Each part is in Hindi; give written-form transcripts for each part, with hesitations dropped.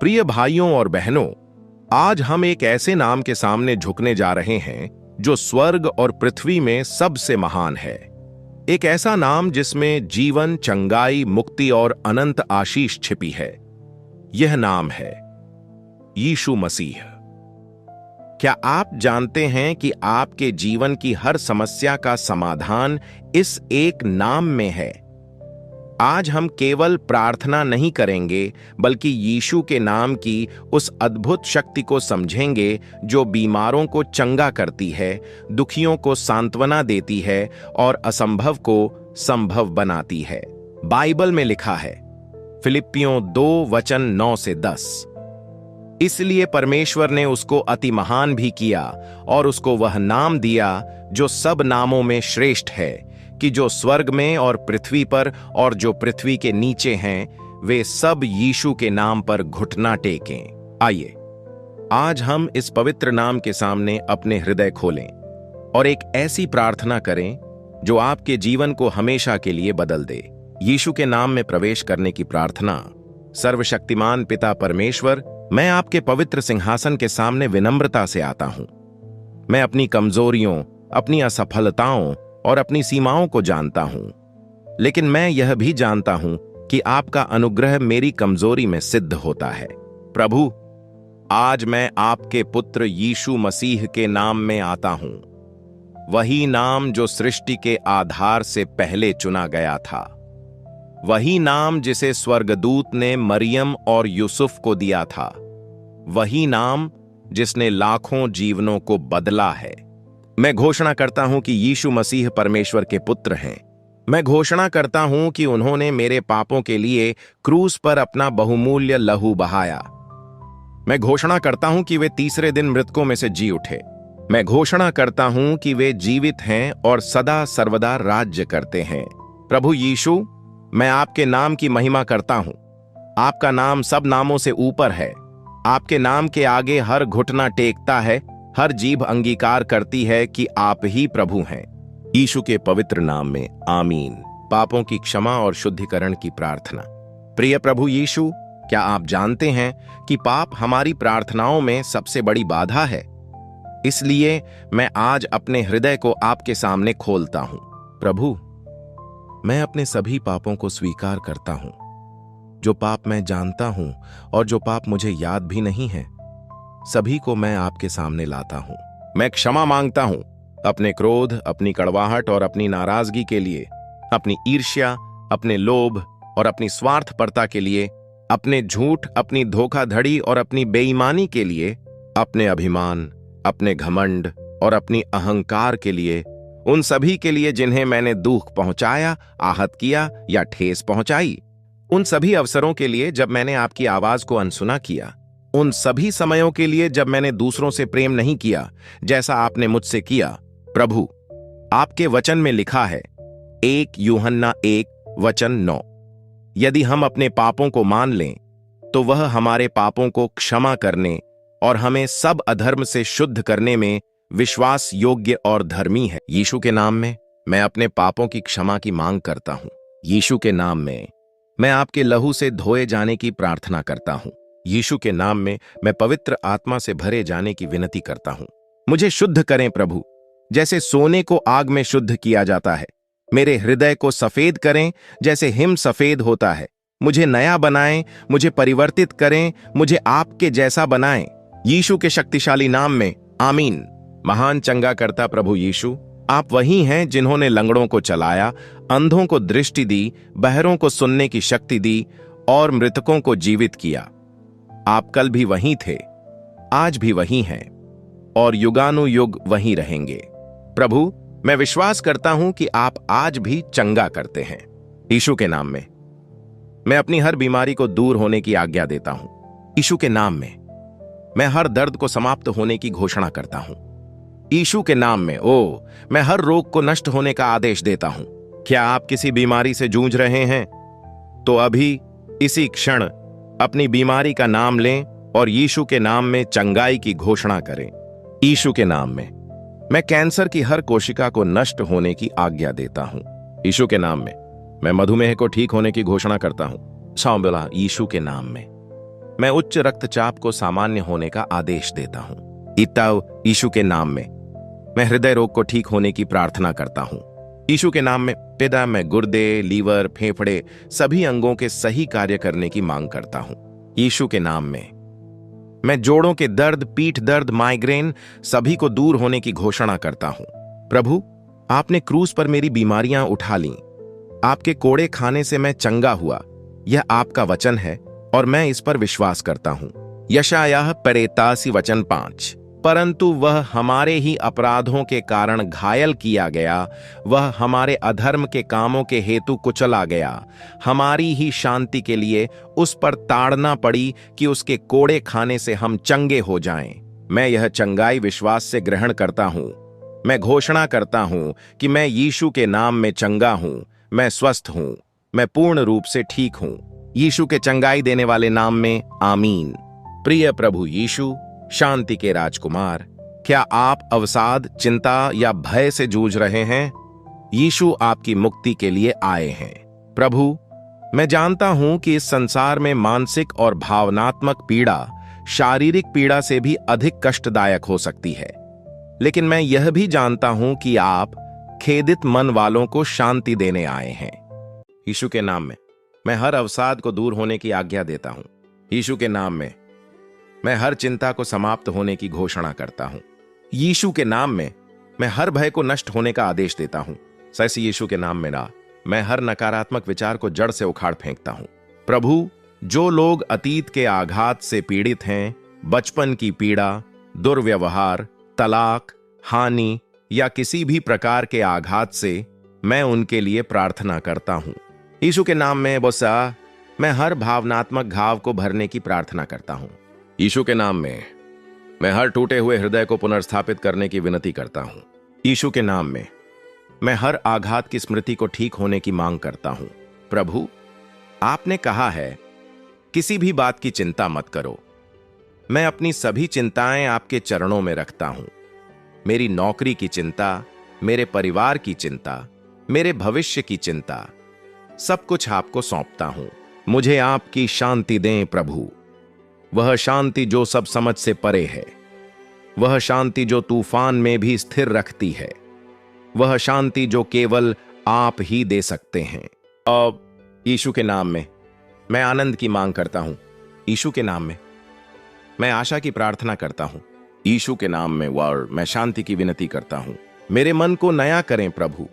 प्रिय भाइयों और बहनों, आज हम एक ऐसे नाम के सामने झुकने जा रहे हैं जो स्वर्ग और पृथ्वी में सबसे महान है। एक ऐसा नाम जिसमें जीवन, चंगाई, मुक्ति और अनंत आशीष छिपी है। यह नाम है यीशु मसीह। क्या आप जानते हैं कि आपके जीवन की हर समस्या का समाधान इस एक नाम में है? आज हम केवल प्रार्थना नहीं करेंगे, बल्कि यीशु के नाम की उस अद्भुत शक्ति को समझेंगे जो बीमारों को चंगा करती है, दुखियों को सांत्वना देती है और असंभव को संभव बनाती है। बाइबल में लिखा है, फिलिप्पियों 2:9-10, इसलिए परमेश्वर ने उसको अति महान भी किया और उसको वह नाम दिया जो सब नामों में श्रेष्ठ है, कि जो स्वर्ग में और पृथ्वी पर और जो पृथ्वी के नीचे हैं, वे सब यीशु के नाम पर घुटना टेकें। आइए आज हम इस पवित्र नाम के सामने अपने हृदय खोलें और एक ऐसी प्रार्थना करें जो आपके जीवन को हमेशा के लिए बदल दे। यीशु के नाम में प्रवेश करने की प्रार्थना। सर्वशक्तिमान पिता परमेश्वर, मैं आपके पवित्र सिंहासन के सामने विनम्रता से आता हूं। मैं अपनी कमजोरियों, अपनी असफलताओं और अपनी सीमाओं को जानता हूं, लेकिन मैं यह भी जानता हूं कि आपका अनुग्रह मेरी कमजोरी में सिद्ध होता है। प्रभु, आज मैं आपके पुत्र यीशु मसीह के नाम में आता हूं, वही नाम जो सृष्टि के आधार से पहले चुना गया था, वही नाम जिसे स्वर्गदूत ने मरियम और यूसुफ को दिया था, वही नाम जिसने लाखों जीवनों को बदला है। मैं घोषणा करता हूं कि यीशु मसीह परमेश्वर के पुत्र हैं। मैं घोषणा करता हूं कि उन्होंने मेरे पापों के लिए क्रूस पर अपना बहुमूल्य लहू बहाया। मैं घोषणा करता हूं कि वे तीसरे दिन मृतकों में से जी उठे। मैं घोषणा करता हूं कि वे जीवित हैं और सदा सर्वदा राज्य करते हैं। प्रभु यीशु, मैं आपके नाम की महिमा करता हूं। आपका नाम सब नामों से ऊपर है। आपके नाम के आगे हर घुटना टेकता है, हर जीभ अंगीकार करती है कि आप ही प्रभु हैं। यीशु के पवित्र नाम में आमीन। पापों की क्षमा और शुद्धिकरण की प्रार्थना। प्रिय प्रभु यीशु, क्या आप जानते हैं कि पाप हमारी प्रार्थनाओं में सबसे बड़ी बाधा है? इसलिए मैं आज अपने हृदय को आपके सामने खोलता हूं। प्रभु, मैं अपने सभी पापों को स्वीकार करता हूं, जो पाप मैं जानता हूं और जो पाप मुझे याद भी नहीं है, सभी को मैं आपके सामने लाता हूं। मैं क्षमा मांगता हूं अपने क्रोध, अपनी कड़वाहट और अपनी नाराजगी के लिए, अपनी ईर्ष्या, अपने लोभ और अपनी स्वार्थपरता के लिए, अपने झूठ, अपनी धोखाधड़ी और अपनी बेईमानी के लिए, अपने अभिमान, अपने घमंड और अपनी अहंकार के लिए, उन सभी के लिए जिन्हें मैंने दुख पहुंचाया, आहत किया या ठेस पहुंचाई, उन सभी अवसरों के लिए जब मैंने आपकी आवाज को अनसुना किया, उन सभी समयों के लिए जब मैंने दूसरों से प्रेम नहीं किया जैसा आपने मुझसे किया। प्रभु, आपके वचन में लिखा है 1 यूहन्ना 1:9, यदि हम अपने पापों को मान लें तो वह हमारे पापों को क्षमा करने और हमें सब अधर्म से शुद्ध करने में विश्वास योग्य और धर्मी है। यीशु के नाम में मैं अपने पापों की क्षमा की मांग करता हूं। यीशु के नाम में मैं आपके लहू से धोए जाने की प्रार्थना करता हूं। यीशु के नाम में मैं पवित्र आत्मा से भरे जाने की विनती करता हूं। मुझे शुद्ध करें प्रभु, जैसे सोने को आग में शुद्ध किया जाता है। मेरे हृदय को सफेद करें जैसे हिम सफेद होता है। मुझे नया बनाएं, मुझे परिवर्तित करें, मुझे आपके जैसा बनाएं। यीशु के शक्तिशाली नाम में आमीन। महान चंगा करता प्रभु यीशु, आप वही हैं जिन्होंने लंगड़ों को चलाया, अंधों को दृष्टि दी, बहरों को सुनने की शक्ति दी और मृतकों को जीवित किया। आप कल भी वही थे, आज भी वही हैं और युगानुयुग वही रहेंगे। प्रभु, मैं विश्वास करता हूं कि आप आज भी चंगा करते हैं। यीशु के नाम में मैं अपनी हर बीमारी को दूर होने की आज्ञा देता हूं। यीशु के नाम में मैं हर दर्द को समाप्त होने की घोषणा करता हूं। यीशु के नाम में मैं हर रोग को नष्ट होने का आदेश देता हूं। क्या आप किसी बीमारी से जूझ रहे हैं तो अभी इसी क्षण अपनी बीमारी का नाम लें और यीशु के नाम में चंगाई की घोषणा करें। यीशु के नाम में मैं कैंसर की हर कोशिका को नष्ट होने की आज्ञा देता हूं। यीशु के नाम में मैं मधुमेह को ठीक होने की घोषणा करता हूं। बोला यीशु के नाम में मैं उच्च रक्तचाप को सामान्य होने का आदेश देता हूँ। इताव यीशु के नाम में मैं हृदय रोग को ठीक होने की प्रार्थना करता हूँ। यीशु के नाम में पिता, मैं गुर्दे, लीवर, फेफड़े सभी अंगों के सही कार्य करने की मांग करता हूँ। यीशु के नाम में मैं जोड़ों के दर्द, पीठ दर्द, माइग्रेन सभी को दूर होने की घोषणा करता हूँ। प्रभु, आपने क्रूस पर मेरी बीमारियां उठा लीं। आपके कोड़े खाने से मैं चंगा हुआ। यह आपका वचन है और मैं इस पर विश्वास करता हूं। यशायाह 85 वचन 5। परंतु वह हमारे ही अपराधों के कारण घायल किया गया, वह हमारे अधर्म के कामों के हेतु कुचला गया। हमारी ही शांति के लिए उस पर ताड़ना पड़ी कि उसके कोड़े खाने से हम चंगे हो जाएं। मैं यह चंगाई विश्वास से ग्रहण करता हूं। मैं घोषणा करता हूं कि मैं यीशु के नाम में चंगा हूं। मैं स्वस्थ हूं। मैं पूर्ण रूप से ठीक हूं। यीशु के चंगाई देने वाले नाम में आमीन। प्रिय प्रभु यीशु, शांति के राजकुमार, क्या आप अवसाद, चिंता या भय से जूझ रहे हैं? यीशु आपकी मुक्ति के लिए आए हैं। प्रभु, मैं जानता हूं कि इस संसार में मानसिक और भावनात्मक पीड़ा शारीरिक पीड़ा से भी अधिक कष्टदायक हो सकती है, लेकिन मैं यह भी जानता हूं कि आप खेदित मन वालों को शांति देने आए हैं। यीशु के नाम में मैं हर अवसाद को दूर होने की आज्ञा देता हूं। यीशु के नाम में मैं हर चिंता को समाप्त होने की घोषणा करता हूं। यीशु के नाम में मैं हर भय को नष्ट होने का आदेश देता हूं। सैसी यीशु के नाम में मैं हर नकारात्मक विचार को जड़ से उखाड़ फेंकता हूं। प्रभु, जो लोग अतीत के आघात से पीड़ित हैं, बचपन की पीड़ा, दुर्व्यवहार, तलाक, हानि या किसी भी प्रकार के आघात से, मैं उनके लिए प्रार्थना करता हूं। यीशु के नाम में बोसा मैं हर भावनात्मक घाव को भरने की प्रार्थना करता हूं। यीशु के नाम में मैं हर टूटे हुए हृदय को पुनर्स्थापित करने की विनती करता हूं। यीशु के नाम में मैं हर आघात की स्मृति को ठीक होने की मांग करता हूं। प्रभु, आपने कहा है, किसी भी बात की चिंता मत करो। मैं अपनी सभी चिंताएं आपके चरणों में रखता हूं। मेरी नौकरी की चिंता, मेरे परिवार की चिंता, मेरे भविष्य की चिंता, सब कुछ आपको सौंपता हूं। मुझे आपकी शांति दें प्रभु, वह शांति जो सब समझ से परे है, वह शांति जो तूफान में भी स्थिर रखती है, वह शांति जो केवल आप ही दे सकते हैं। अब यीशु के नाम में मैं आनंद की मांग करता हूं। यीशु के नाम में मैं आशा की प्रार्थना करता हूं। यीशु के नाम में मैं शांति की विनती करता हूं। मेरे मन को नया करें प्रभु,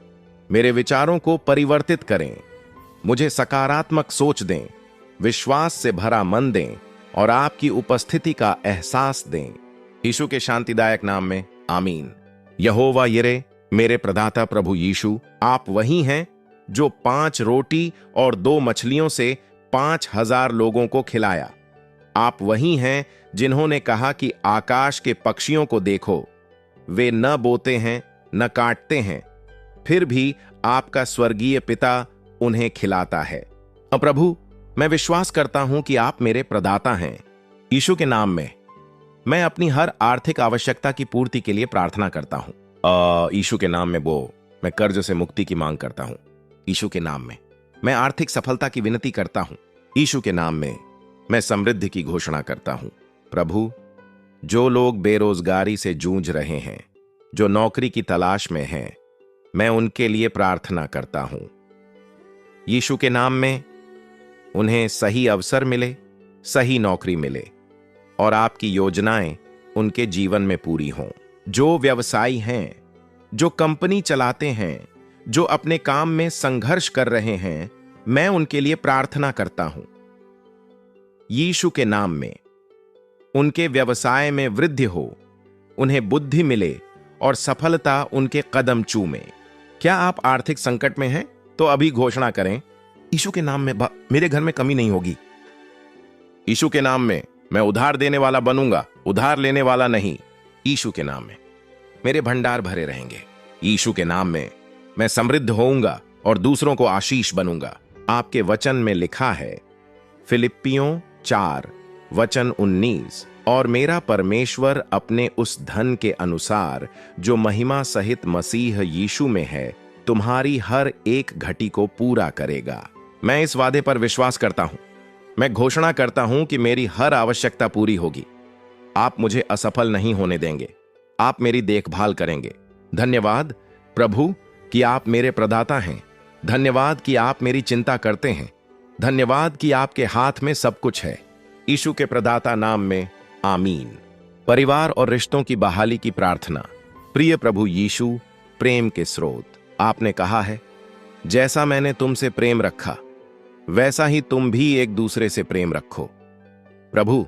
मेरे विचारों को परिवर्तित करें, मुझे सकारात्मक सोच दें, विश्वास से भरा मन दें और आपकी उपस्थिति का एहसास दें। यीशु के शांतिदायक नाम में आमीन। यहोवा यिरे, मेरे प्रदाता प्रभु यीशु, आप वही हैं जो 5 रोटी और 2 मछलियों से 5000 लोगों को खिलाया। आप वही हैं जिन्होंने कहा कि आकाश के पक्षियों को देखो, वे न बोते हैं न काटते हैं, फिर भी आपका स्वर्गीय पिता उन्हें खिलाता है। अब प्रभु, मैं विश्वास करता हूं कि आप मेरे प्रदाता हैं। यीशु के नाम में मैं अपनी हर आर्थिक आवश्यकता की पूर्ति के लिए प्रार्थना करता हूं। यीशु के नाम में मैं कर्ज से मुक्ति की मांग करता हूं। यीशु के नाम में मैं आर्थिक सफलता की विनती करता हूं। यीशु के नाम में मैं समृद्धि की घोषणा करता हूं। प्रभु, जो लोग बेरोजगारी से जूझ रहे हैं, जो नौकरी की तलाश में हैं, मैं उनके लिए प्रार्थना करता हूं। यीशु के नाम में उन्हें सही अवसर मिले, सही नौकरी मिले और आपकी योजनाएं उनके जीवन में पूरी हों। जो व्यवसायी हैं, जो कंपनी चलाते हैं, जो अपने काम में संघर्ष कर रहे हैं, मैं उनके लिए प्रार्थना करता हूं। यीशु के नाम में उनके व्यवसाय में वृद्धि हो, उन्हें बुद्धि मिले और सफलता उनके कदम चूमे। क्या आप आर्थिक संकट में हैं? तो अभी घोषणा करें, यीशु के नाम में मेरे घर में कमी नहीं होगी। यीशु के नाम में मैं उधार देने वाला बनूंगा, उधार लेने वाला नहीं। यीशु के नाम में मेरे भंडार भरे रहेंगे। यीशु के नाम में मैं समृद्ध होऊंगा और दूसरों को आशीष बनूंगा। आपके वचन में लिखा है, फिलिप्पियों 4 वचन 19, और मेरा परमेश्वर अपने उस धन के अनुसार जो महिमा सहित मसीह यीशु में है, तुम्हारी हर एक घटी को पूरा करेगा। मैं इस वादे पर विश्वास करता हूं। मैं घोषणा करता हूं कि मेरी हर आवश्यकता पूरी होगी। आप मुझे असफल नहीं होने देंगे। आप मेरी देखभाल करेंगे। धन्यवाद प्रभु कि आप मेरे प्रदाता हैं। धन्यवाद कि आप मेरी चिंता करते हैं। धन्यवाद कि आपके हाथ में सब कुछ है। यीशु के प्रदाता नाम में आमीन। परिवार और रिश्तों की बहाली की प्रार्थना। प्रिय प्रभु यीशु, प्रेम के स्रोत, आपने कहा है, जैसा मैंने तुमसे प्रेम रखा वैसा ही तुम भी एक दूसरे से प्रेम रखो। प्रभु,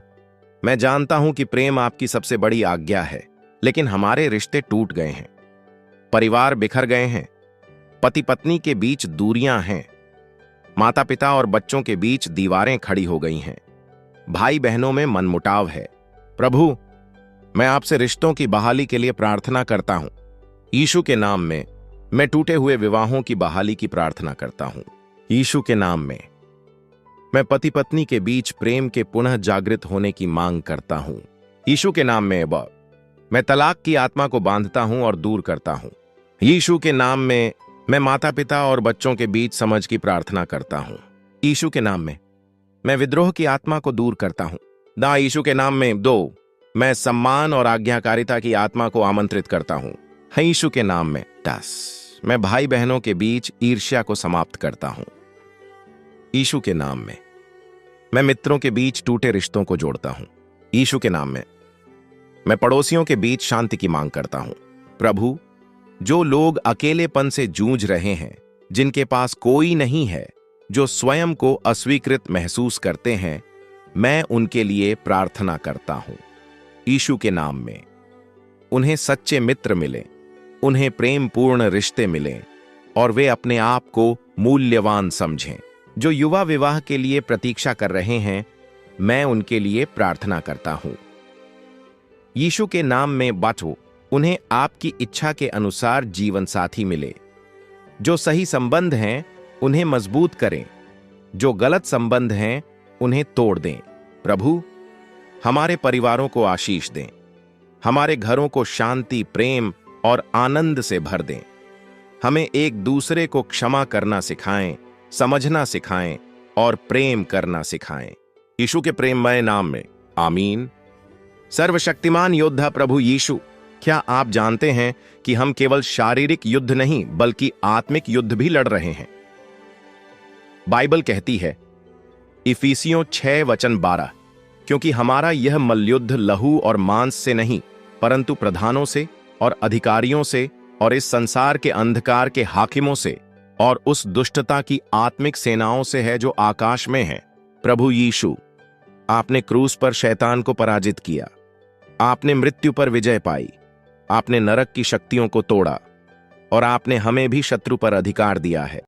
मैं जानता हूं कि प्रेम आपकी सबसे बड़ी आज्ञा है, लेकिन हमारे रिश्ते टूट गए हैं। परिवार बिखर गए हैं। पति पत्नी के बीच दूरियां हैं। माता पिता और बच्चों के बीच दीवारें खड़ी हो गई हैं। भाई बहनों में मनमुटाव है। प्रभु, मैं आपसे रिश्तों की बहाली के लिए प्रार्थना करता हूं। यीशु के नाम में मैं टूटे हुए विवाहों की बहाली की प्रार्थना करता हूं। यीशु के नाम में मैं पति पत्नी के बीच प्रेम के पुनः जागृत होने की मांग करता हूं। यीशु के नाम में मैं तलाक की आत्मा को बांधता हूं और दूर करता हूं। यीशु के नाम में मैं माता पिता और बच्चों के बीच समझ की प्रार्थना करता हूं। यीशु के नाम में मैं विद्रोह की आत्मा को दूर करता हूं। यीशु के नाम में मैं सम्मान और आज्ञाकारिता की आत्मा को आमंत्रित करता हूं। यीशु के नाम में मैं भाई बहनों के बीच ईर्ष्या को समाप्त करता हूं। यीशु के नाम में मैं मित्रों के बीच टूटे रिश्तों को जोड़ता हूं। यीशु के नाम में मैं पड़ोसियों के बीच शांति की मांग करता हूं। प्रभु, जो लोग अकेलेपन से जूझ रहे हैं, जिनके पास कोई नहीं है, जो स्वयं को अस्वीकृत महसूस करते हैं, मैं उनके लिए प्रार्थना करता हूं। यीशु के नाम में उन्हें सच्चे मित्र मिले, उन्हें प्रेमपूर्ण रिश्ते मिलें और वे अपने आप को मूल्यवान समझें। जो युवा विवाह के लिए प्रतीक्षा कर रहे हैं, मैं उनके लिए प्रार्थना करता हूं। यीशु के नाम में उन्हें आपकी इच्छा के अनुसार जीवन साथी मिले। जो सही संबंध हैं, उन्हें मजबूत करें। जो गलत संबंध हैं, उन्हें तोड़ दें। प्रभु, हमारे परिवारों को आशीष दें। हमारे घरों को शांति, प्रेम और आनंद से भर दें। हमें एक दूसरे को क्षमा करना सिखाएं, समझना सिखाएं और प्रेम करना सिखाएं। यीशु के प्रेममय नाम में आमीन। सर्वशक्तिमान योद्धा प्रभु यीशु, क्या आप जानते हैं कि हम केवल शारीरिक युद्ध नहीं बल्कि आत्मिक युद्ध भी लड़ रहे हैं? बाइबल कहती है, इफिसियों 6:12, क्योंकि हमारा यह मल्लयुद्ध लहू और मांस से नहीं परंतु प्रधानों से और अधिकारियों से और इस संसार के अंधकार के हाकिमों से और उस दुष्टता की आत्मिक सेनाओं से है जो आकाश में है। प्रभु यीशु, आपने क्रूस पर शैतान को पराजित किया। आपने मृत्यु पर विजय पाई। आपने नरक की शक्तियों को तोड़ा और आपने हमें भी शत्रु पर अधिकार दिया है।